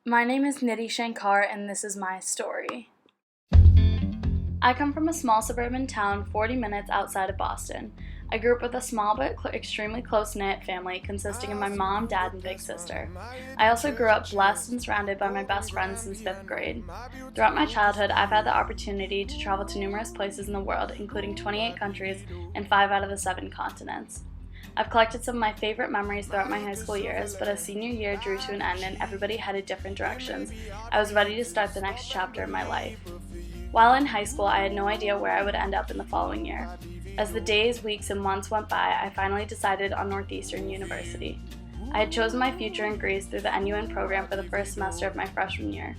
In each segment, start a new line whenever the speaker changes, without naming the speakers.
My name is Nidhi Shankar, and this is my story. I come from a small suburban town 40 minutes outside of Boston. I grew up with a small but extremely close-knit family consisting of my mom, dad, and big sister. I also grew up blessed and surrounded by my best friends since 5th grade. Throughout my childhood, I've had the opportunity to travel to numerous places in the world, including 28 countries and 5 out of the 7 continents. I've collected some of my favorite memories throughout my high school years, but as senior year drew to an end and everybody headed different directions, I was ready to start the next chapter of my life. While in high school, I had no idea where I would end up in the following year. As the days, weeks, and months went by, I finally decided on Northeastern University. I had chosen my future in Greece through the NUN program for the first semester of my freshman year.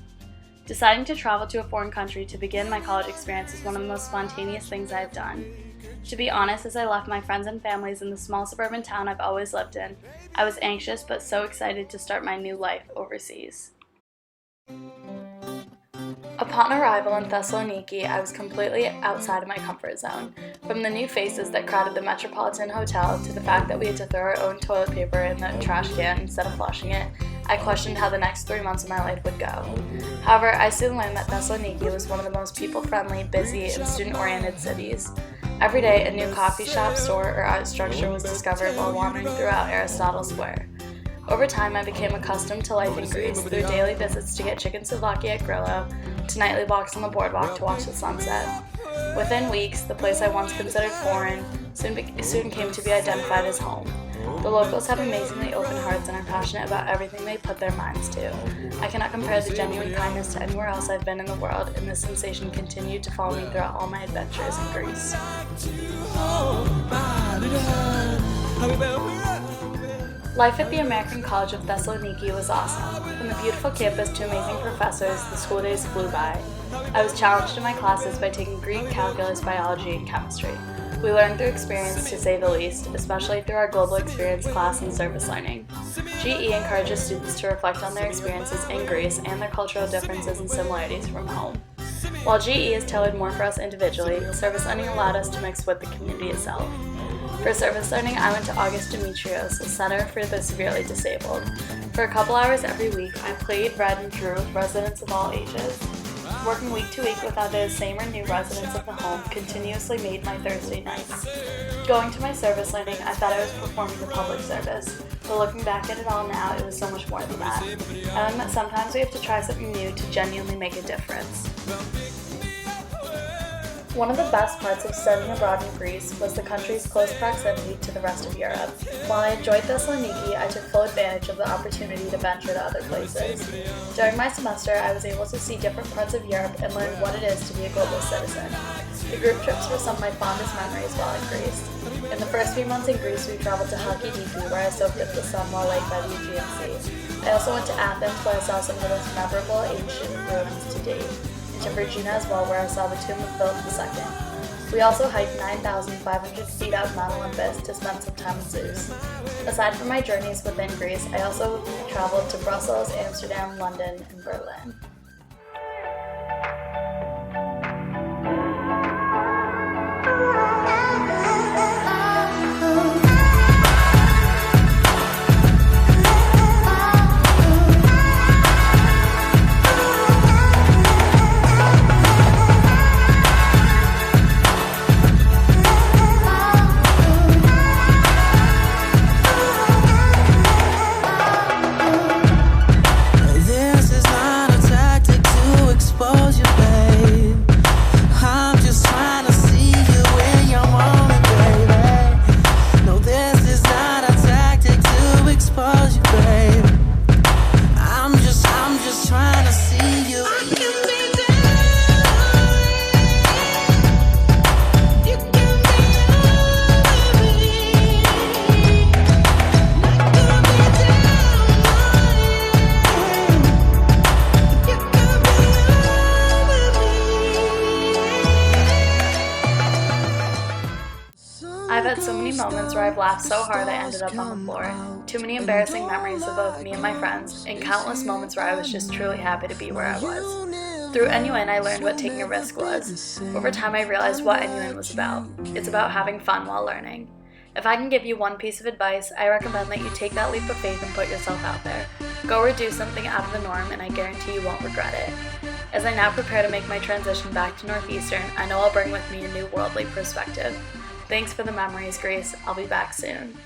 Deciding to travel to a foreign country to begin my college experience is one of the most spontaneous things I have done. To be honest, as I left my friends and families in the small suburban town I've always lived in, I was anxious but so excited to start my new life overseas. Upon arrival in Thessaloniki, I was completely outside of my comfort zone. From the new faces that crowded the Metropolitan Hotel to the fact that we had to throw our own toilet paper in the trash can instead of flushing it, I questioned how the next 3 months of my life would go. However, I soon learned that Thessaloniki was one of the most people-friendly, busy, and student-oriented cities. Every day, a new coffee shop, store, or art structure was discovered while wandering throughout Aristotle Square. Over time, I became accustomed to life in Greece through daily visits to get chicken souvlaki at Grillo, to nightly walks on the boardwalk to watch the sunset. Within weeks, the place I once considered foreign soon came to be identified as home. The locals have amazingly open hearts and are passionate about everything they put their minds to. I cannot compare the genuine kindness to anywhere else I've been in the world, and this sensation continued to follow me throughout all my adventures in Greece. Life at the American College of Thessaloniki was awesome. From the beautiful campus to amazing professors, the school days flew by. I was challenged in my classes by taking Greek, calculus, biology, and chemistry. We learned through experience, to say the least, especially through our global experience class and service learning. GE encourages students to reflect on their experiences in Greece and their cultural differences and similarities from home. While GE is tailored more for us individually, service learning allowed us to mix with the community itself. For service learning, I went to August Demetrios, a center for the severely disabled. For a couple hours every week, I played, read, and drew with residents of all ages. Working week to week with either the same or new residents of the home continuously made my Thursday nights. Going to my service learning, I thought I was performing a public service, but looking back at it all now, it was so much more than that. I learned that sometimes we have to try something new to genuinely make a difference. One of the best parts of studying abroad in Greece was the country's close proximity to the rest of Europe. While I enjoyed Thessaloniki, I took full advantage of the opportunity to venture to other places. During my semester, I was able to see different parts of Europe and learn what it is to be a global citizen. The group trips were some of my fondest memories while in Greece. In the first few months in Greece, we traveled to Halkidiki, where I soaked up the sun while laid by the Aegean Sea. I also went to Athens, where I saw some of the most memorable ancient ruins to date. To Virginia as well, where I saw the tomb of Philip II. We also hiked 9,500 feet up Mount Olympus to spend some time with Zeus. Aside from my journeys within Greece, I also traveled to Brussels, Amsterdam, London, and Berlin. I've had so many moments where I've laughed so hard I ended up on the floor. Too many embarrassing memories of both me and my friends, and countless moments where I was just truly happy to be where I was. Through NUN, I learned what taking a risk was. Over time, I realized what NUN was about. It's about having fun while learning. If I can give you one piece of advice, I recommend that you take that leap of faith and put yourself out there. Go or do something out of the norm, and I guarantee you won't regret it. As I now prepare to make my transition back to Northeastern, I know I'll bring with me a new worldly perspective. Thanks for the memories, Grace. I'll be back soon.